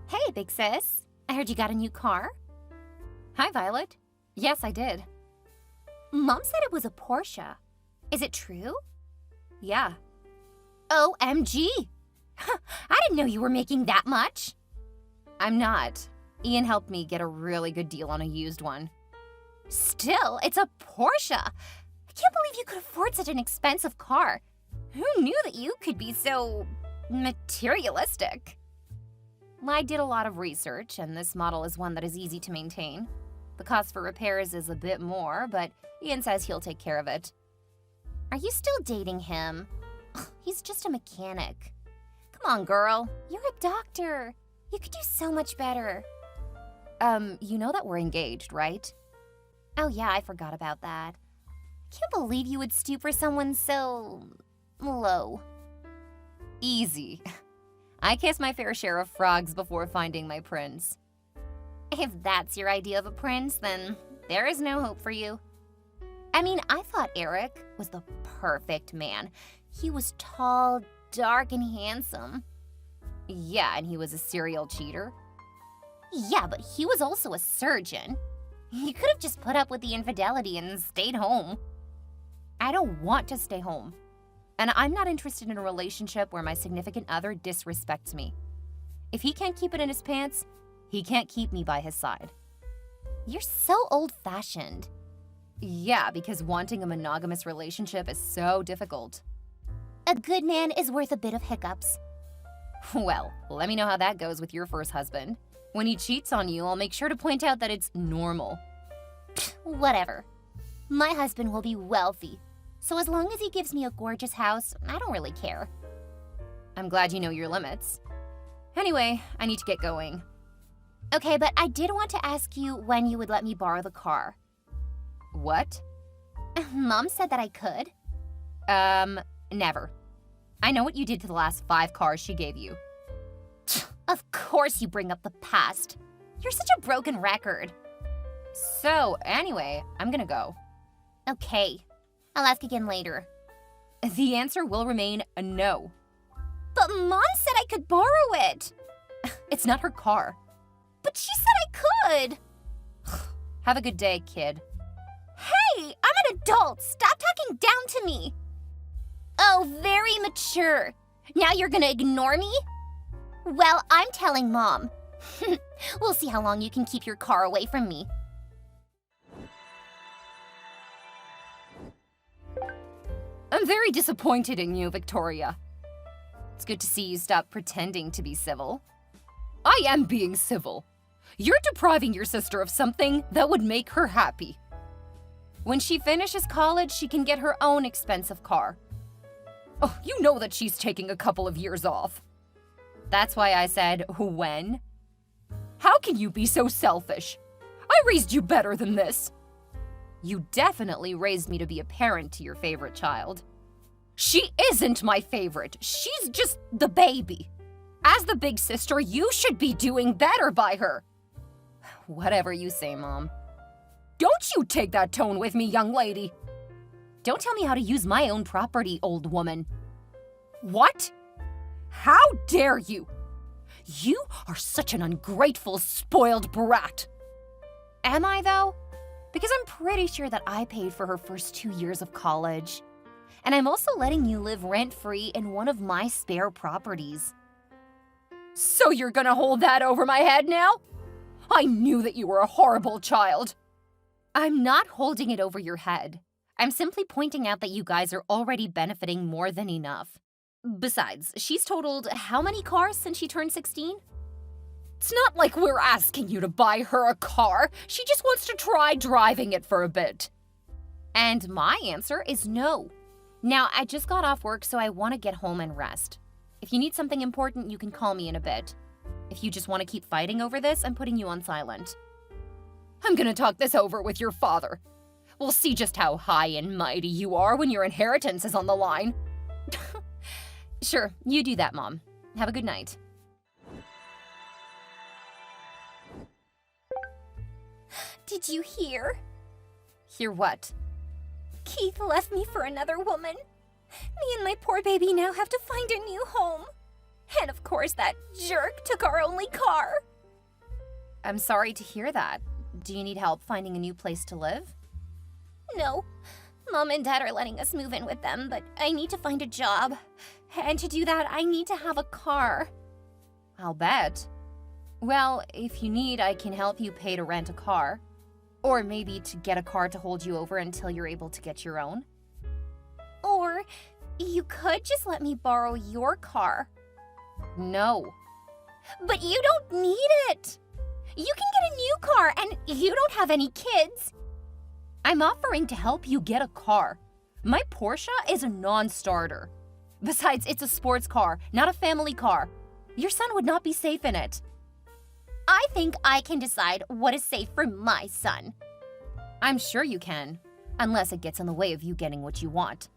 Hey, big sis. I heard you got a new car. Hi, Violet. Yes, I did. Mom said it was a Porsche. Is it true? Yeah. OMG! I didn't know you were making that much. I'm not. Ian helped me get a really good deal on a used one. Still, it's a Porsche. I can't believe you could afford such an expensive car. Who knew that you could be so materialistic? I did a lot of research, and this model is one that is easy to maintain. The cost for repairs is a bit more, but Ian says he'll take care of it. Are you still dating him? He's just a mechanic. Come on, girl. You're a doctor. You could do so much better. You know that we're engaged, right? Oh yeah, I forgot about that. Can't believe you would stoop for someone so low. Easy. I kiss my fair share of frogs before finding my prince. If that's your idea of a prince, then there is no hope for you. I mean, I thought Eric was the perfect man. He was tall, dark, and handsome. Yeah, and he was a serial cheater. Yeah, but he was also a surgeon. He could have just put up with the infidelity and stayed home. I don't want to stay home. And I'm not interested in a relationship where my significant other disrespects me. If he can't keep it in his pants, he can't keep me by his side. You're so old-fashioned. Yeah, because wanting a monogamous relationship is so difficult. A good man is worth a bit of hiccups. Well, let me know how that goes with your first husband. When he cheats on you, I'll make sure to point out that it's normal. Whatever. My husband will be wealthy. So as long as he gives me a gorgeous house, I don't really care. I'm glad you know your limits. Anyway, I need to get going. Okay, but I did want to ask you when you would let me borrow the car. What? Mom said that I could. Never. I know what you did to the last 5 cars she gave you. Of course you bring up the past. You're such a broken record. So, anyway, I'm gonna go. Okay. I'll ask again later. The answer will remain a no. But Mom said I could borrow it. It's not her car. But she said I could. Have a good day, kid. Hey, I'm an adult. Stop talking down to me. Oh, very mature. Now you're gonna ignore me? Well, I'm telling Mom. We'll see how long you can keep your car away from me. I'm very disappointed in you, Victoria. It's good to see you stop pretending to be civil. I am being civil. You're depriving your sister of something that would make her happy. When she finishes college, she can get her own expensive car. Oh, you know that she's taking a couple of years off. That's why I said, when? How can you be so selfish? I raised you better than this. You definitely raised me to be a parent to your favorite child. She isn't my favorite. She's just the baby. As the big sister, you should be doing better by her. Whatever you say, Mom. Don't you take that tone with me, young lady. Don't tell me how to use my own property, old woman. What? How dare you? You are such an ungrateful, spoiled brat. Am I, though? Because I'm pretty sure that I paid for her first 2 years of college. And I'm also letting you live rent-free in one of my spare properties. So you're gonna hold that over my head now? I knew that you were a horrible child. I'm not holding it over your head. I'm simply pointing out that you guys are already benefiting more than enough. Besides, she's totaled how many cars since she turned 16? It's not like we're asking you to buy her a car. She just wants to try driving it for a bit. And my answer is no. Now, I just got off work, so I want to get home and rest. If you need something important, you can call me in a bit. If you just want to keep fighting over this, I'm putting you on silent. I'm gonna talk this over with your father. We'll see just how high and mighty you are when your inheritance is on the line. Sure, you do that, Mom. Have a good night. Did you hear? Hear what? Keith left me for another woman. Me and my poor baby now have to find a new home. And of course that jerk took our only car. I'm sorry to hear that. Do you need help finding a new place to live? No. Mom and Dad are letting us move in with them, but I need to find a job. And to do that, I need to have a car. I'll bet. Well, if you need, I can help you pay to rent a car. Or maybe to get a car to hold you over until you're able to get your own. Or you could just let me borrow your car. No. But you don't need it. You can get a new car, and you don't have any kids. I'm offering to help you get a car. My Porsche is a non-starter. Besides, it's a sports car, not a family car. Your son would not be safe in it. I think I can decide what is safe for my son. I'm sure you can, unless it gets in the way of you getting what you want.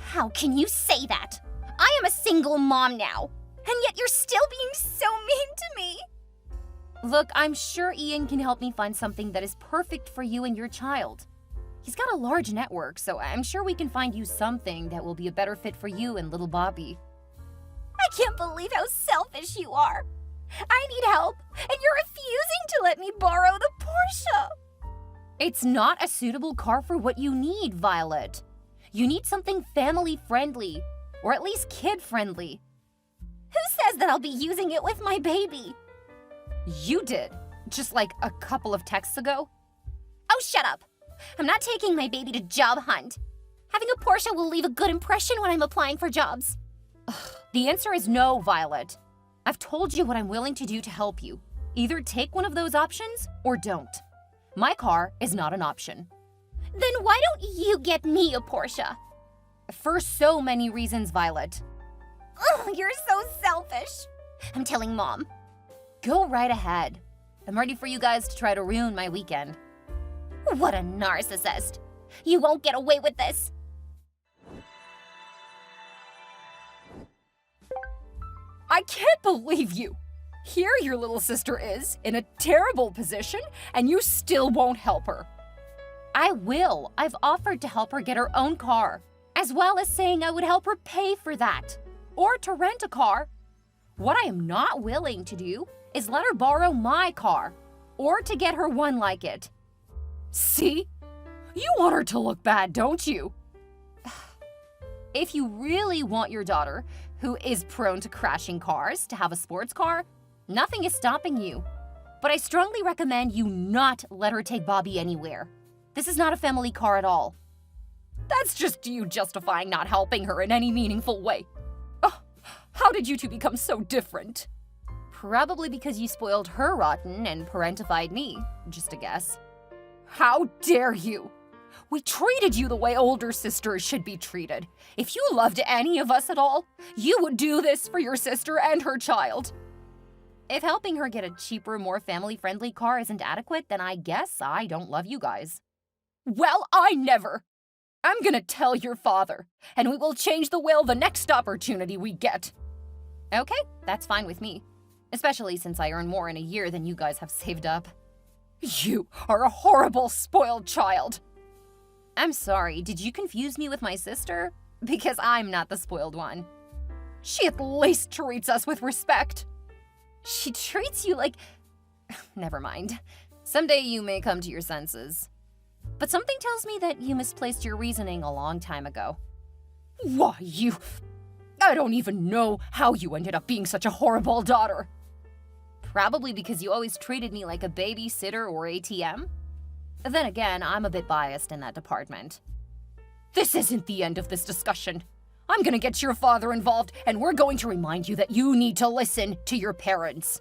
How can you say that? I am a single mom now, and yet you're still being so mean to me. Look, I'm sure Ian can help me find something that is perfect for you and your child. He's got a large network, so I'm sure we can find you something that will be a better fit for you and little Bobby. I can't believe how selfish you are. I need help, and you're refusing to let me borrow the Porsche. It's not a suitable car for what you need, Violet. You need something family-friendly, or at least kid-friendly. Who says that I'll be using it with my baby? You did, just like a couple of texts ago. Oh, shut up. I'm not taking my baby to job hunt. Having a Porsche will leave a good impression when I'm applying for jobs. The answer is no, Violet. I've told you what I'm willing to do to help you. Either take one of those options or don't. My car is not an option. Then why don't you get me a Porsche? For so many reasons, Violet. Oh, you're so selfish. I'm telling Mom. Go right ahead. I'm ready for you guys to try to ruin my weekend. What a narcissist. You won't get away with this. I can't believe you. Here your little sister is, in a terrible position, and you still won't help her. I will. I've offered to help her get her own car, as well as saying I would help her pay for that, or to rent a car. What I am not willing to do is let her borrow my car, or to get her one like it. See? You want her to look bad, don't you? If you really want your daughter, who is prone to crashing cars, to have a sports car, nothing is stopping you. But I strongly recommend you not let her take Bobby anywhere. This is not a family car at all. That's just you justifying not helping her in any meaningful way. Oh, how did you two become so different? Probably because you spoiled her rotten and parentified me, just a guess. How dare you! We treated you the way older sisters should be treated. If you loved any of us at all, you would do this for your sister and her child. If helping her get a cheaper, more family-friendly car isn't adequate, then I guess I don't love you guys. Well, I never! I'm gonna tell your father, and we will change the will the next opportunity we get. Okay, that's fine with me. Especially since I earn more in a year than you guys have saved up. You are a horrible, spoiled child. I'm sorry, did you confuse me with my sister? Because I'm not the spoiled one. She at least treats us with respect. She treats you like... Never mind. Someday you may come to your senses. But something tells me that you misplaced your reasoning a long time ago. Why, you... I don't even know how you ended up being such a horrible daughter. Probably because you always treated me like a babysitter or ATM. Then again, I'm a bit biased in that department. This isn't the end of this discussion. I'm gonna get your father involved, and we're going to remind you that you need to listen to your parents.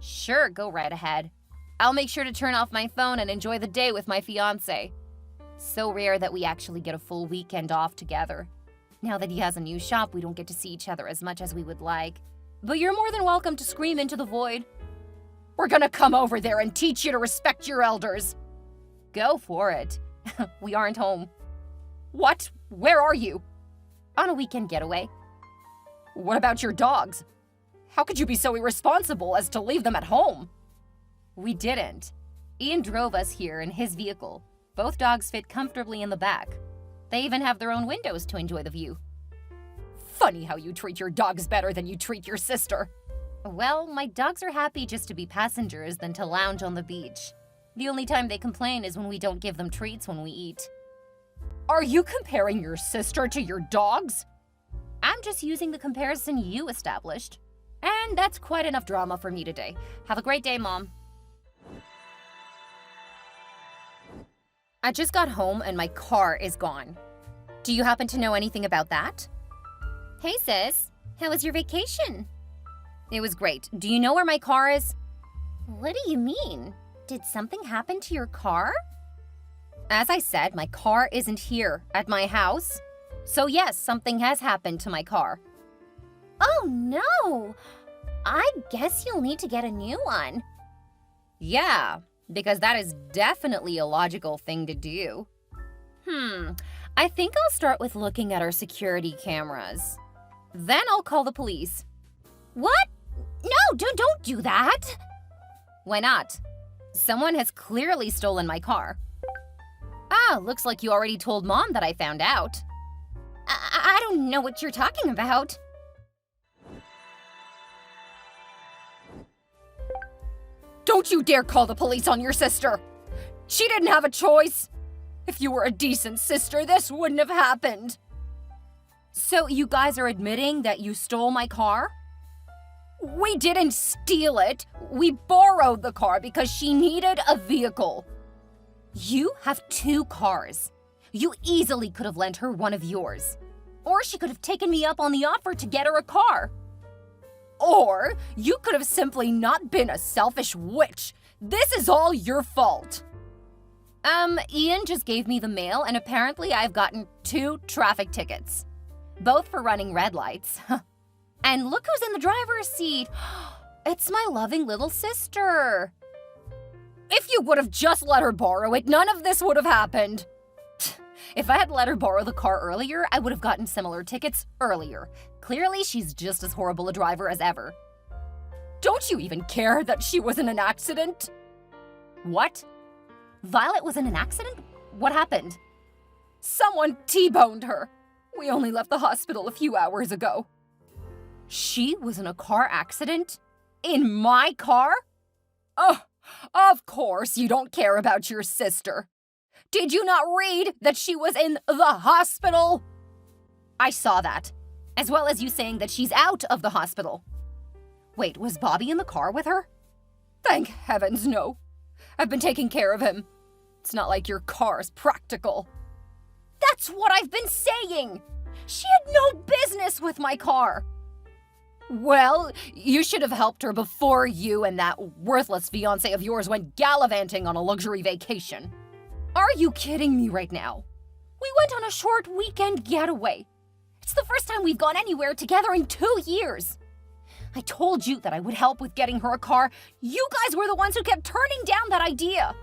Sure, go right ahead. I'll make sure to turn off my phone and enjoy the day with my fiancé. So rare that we actually get a full weekend off together. Now that he has a new shop, we don't get to see each other as much as we would like. But you're more than welcome to scream into the void. We're gonna come over there and teach you to respect your elders. Go for it. We aren't home. What? Where are you? On a weekend getaway. What about your dogs? How could you be so irresponsible as to leave them at home? We didn't. Ian drove us here in his vehicle. Both dogs fit comfortably in the back. They even have their own windows to enjoy the view. Funny how you treat your dogs better than you treat your sister. Well, my dogs are happy just to be passengers than to lounge on the beach. The only time they complain is when we don't give them treats when we eat. Are you comparing your sister to your dogs? I'm just using the comparison you established. And that's quite enough drama for me today. Have a great day, Mom. I just got home and my car is gone. Do you happen to know anything about that? Hey sis, how was your vacation? It was great. Do you know where my car is? What do you mean? Did something happen to your car? As I said, my car isn't here at my house. So yes, something has happened to my car. Oh no! I guess you'll need to get a new one. Yeah, because that is definitely a logical thing to do. I think I'll start with looking at our security cameras. Then I'll call the police. What? No, don't do that! Why not? Someone has clearly stolen my car. Ah, looks like you already told Mom that I found out. I don't know what you're talking about. Don't you dare call the police on your sister! She didn't have a choice! If you were a decent sister, this wouldn't have happened. So you guys are admitting that you stole my car? We didn't steal it. We borrowed the car because she needed a vehicle. You have 2 cars. You easily could have lent her one of yours. Or she could have taken me up on the offer to get her a car. Or you could have simply not been a selfish witch. This is all your fault. Ian just gave me the mail and apparently I've gotten 2 traffic tickets. Both for running red lights. And look who's in the driver's seat. It's my loving little sister. If you would have just let her borrow it, none of this would have happened. If I had let her borrow the car earlier, I would have gotten similar tickets earlier. Clearly, she's just as horrible a driver as ever. Don't you even care that she was in an accident? What? Violet was in an accident? What happened? Someone T-boned her. We only left the hospital a few hours ago. She was in a car accident? In my car? Oh, of course you don't care about your sister. Did you not read that she was in the hospital? I saw that, as well as you saying that she's out of the hospital. Wait, was Bobby in the car with her? Thank heavens, no. I've been taking care of him. It's not like your car's practical. That's what I've been saying! She had no business with my car. Well, you should have helped her before you and that worthless fiancé of yours went gallivanting on a luxury vacation. Are you kidding me right now? We went on a short weekend getaway. It's the first time we've gone anywhere together in 2 years. I told you that I would help with getting her a car. You guys were the ones who kept turning down that idea.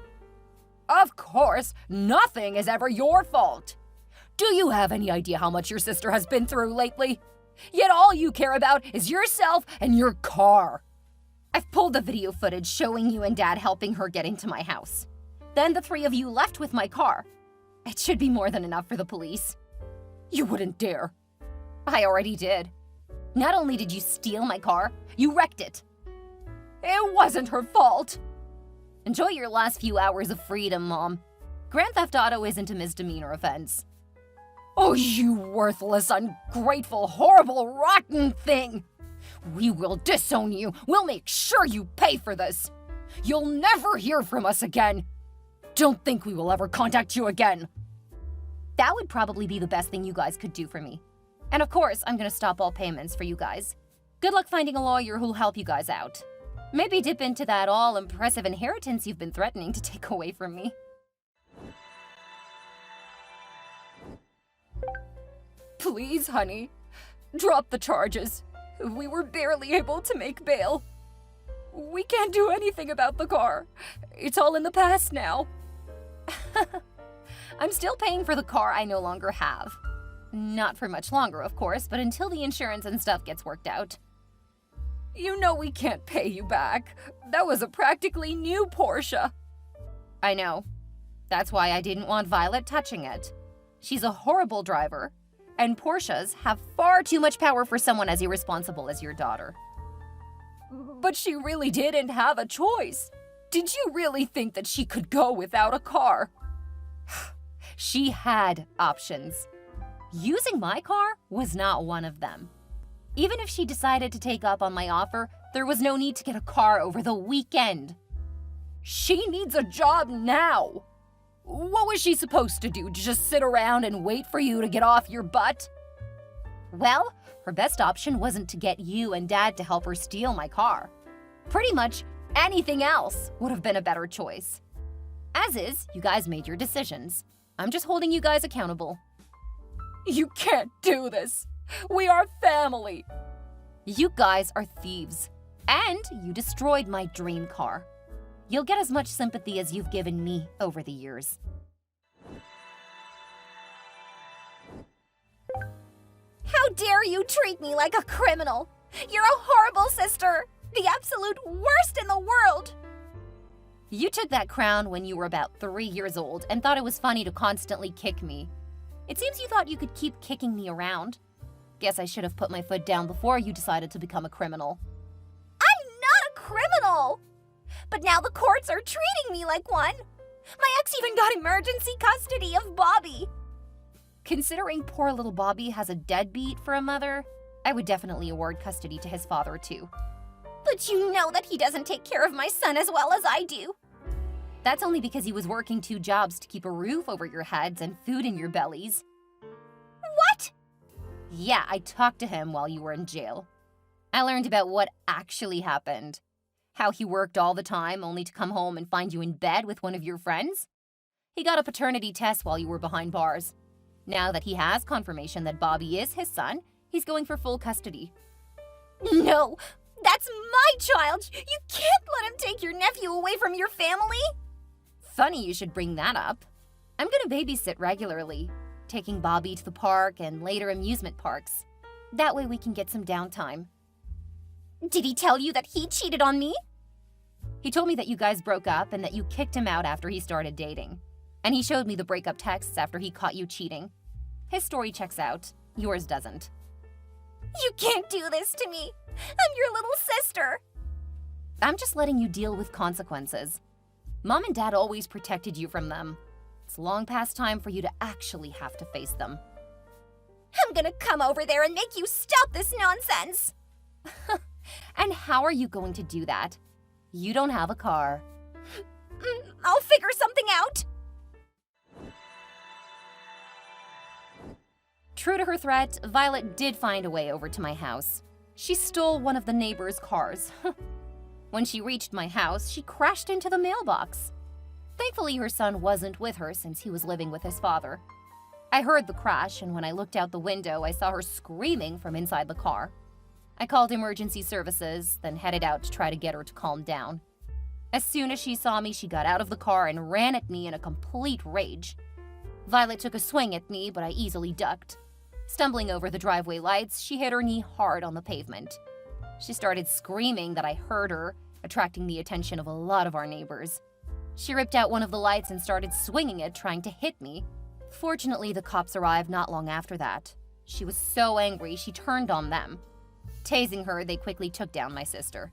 Of course, nothing is ever your fault. Do you have any idea how much your sister has been through lately? Yet all you care about is yourself and your car. I've pulled the video footage showing you and Dad helping her get into my house. Then the 3 of you left with my car. It should be more than enough for the police. You wouldn't dare. I already did. Not only did you steal my car, you wrecked it. It wasn't her fault. Enjoy your last few hours of freedom, Mom. Grand Theft Auto isn't a misdemeanor offense. Oh, you worthless, ungrateful, horrible, rotten thing! We will disown you. We'll make sure you pay for this. You'll never hear from us again. Don't think we will ever contact you again. That would probably be the best thing you guys could do for me. And of course, I'm gonna stop all payments for you guys. Good luck finding a lawyer who'll help you guys out. Maybe dip into that all-impressive inheritance you've been threatening to take away from me. Please, honey, drop the charges. We were barely able to make bail. We can't do anything about the car. It's all in the past now. I'm still paying for the car I no longer have. Not for much longer, of course, but until the insurance and stuff gets worked out. You know we can't pay you back. That was a practically new Porsche. I know. That's why I didn't want Violet touching it. She's a horrible driver. And Porsches have far too much power for someone as irresponsible as your daughter. But she really didn't have a choice. Did you really think that she could go without a car? She had options. Using my car was not one of them. Even if she decided to take up on my offer, there was no need to get a car over the weekend. She needs a job now. What was she supposed to do? Just sit around and wait for you to get off your butt? Well, her best option wasn't to get you and Dad to help her steal my car. Pretty much anything else would have been a better choice. As is, you guys made your decisions. I'm just holding you guys accountable. You can't do this. We are family. You guys are thieves. And you destroyed my dream car. You'll get as much sympathy as you've given me over the years. How dare you treat me like a criminal? You're a horrible sister! The absolute worst in the world! You took that crown when you were about 3 years old and thought it was funny to constantly kick me. It seems you thought you could keep kicking me around. Guess I should have put my foot down before you decided to become a criminal. I'm not a criminal! But now the courts are treating me like one. My ex even got emergency custody of Bobby. Considering poor little Bobby has a deadbeat for a mother, I would definitely award custody to his father too. But you know that he doesn't take care of my son as well as I do. That's only because he was working 2 jobs to keep a roof over your heads and food in your bellies. What? Yeah, I talked to him while you were in jail. I learned about what actually happened. How he worked all the time only to come home and find you in bed with one of your friends. He got a paternity test while you were behind bars. Now that he has confirmation that Bobby is his son, he's going for full custody. No, that's my child! You can't let him take your nephew away from your family! Funny you should bring that up. I'm gonna babysit regularly, taking Bobby to the park and later amusement parks. That way we can get some downtime. Did he tell you that he cheated on me? He told me that you guys broke up and that you kicked him out after he started dating. And he showed me the breakup texts after he caught you cheating. His story checks out. Yours doesn't. You can't do this to me. I'm your little sister. I'm just letting you deal with consequences. Mom and Dad always protected you from them. It's long past time for you to actually have to face them. I'm gonna come over there and make you stop this nonsense. And how are you going to do that? You don't have a car. I'll figure something out. True to her threat, Violet did find a way over to my house. She stole one of the neighbors' cars. When she reached my house, she crashed into the mailbox. Thankfully, her son wasn't with her since he was living with his father. I heard the crash, and when I looked out the window, I saw her screaming from inside the car. I called emergency services, then headed out to try to get her to calm down. As soon as she saw me, she got out of the car and ran at me in a complete rage. Violet took a swing at me, but I easily ducked. Stumbling over the driveway lights, she hit her knee hard on the pavement. She started screaming that I heard her, attracting the attention of a lot of our neighbors. She ripped out one of the lights and started swinging it, trying to hit me. Fortunately, the cops arrived not long after that. She was so angry, she turned on them. Tasing her, they quickly took down my sister.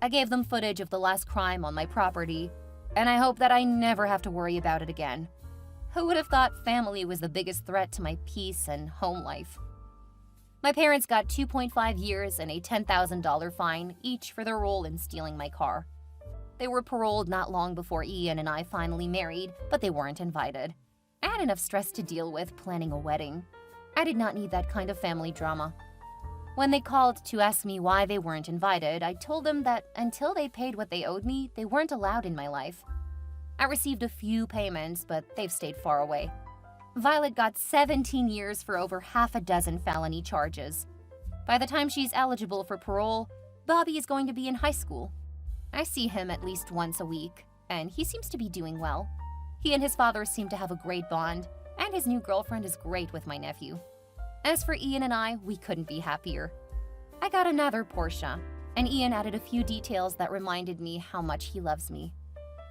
I gave them footage of the last crime on my property, and I hope that I never have to worry about it again. Who would have thought family was the biggest threat to my peace and home life? My parents got 2.5 years and a $10,000 fine, each for their role in stealing my car. They were paroled not long before Ian and I finally married, but they weren't invited. I had enough stress to deal with planning a wedding. I did not need that kind of family drama. When they called to ask me why they weren't invited, I told them that until they paid what they owed me, they weren't allowed in my life. I received a few payments, but they've stayed far away. Violet got 17 years for over half a dozen felony charges. By the time she's eligible for parole, Bobby is going to be in high school. I see him at least once a week, and he seems to be doing well. He and his father seem to have a great bond, and his new girlfriend is great with my nephew. As for Ian and I, we couldn't be happier. I got another Porsche, and Ian added a few details that reminded me how much he loves me.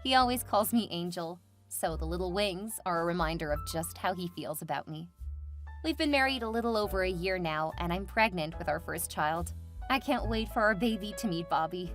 He always calls me Angel, so the little wings are a reminder of just how he feels about me. We've been married a little over a year now, and I'm pregnant with our first child. I can't wait for our baby to meet Bobby.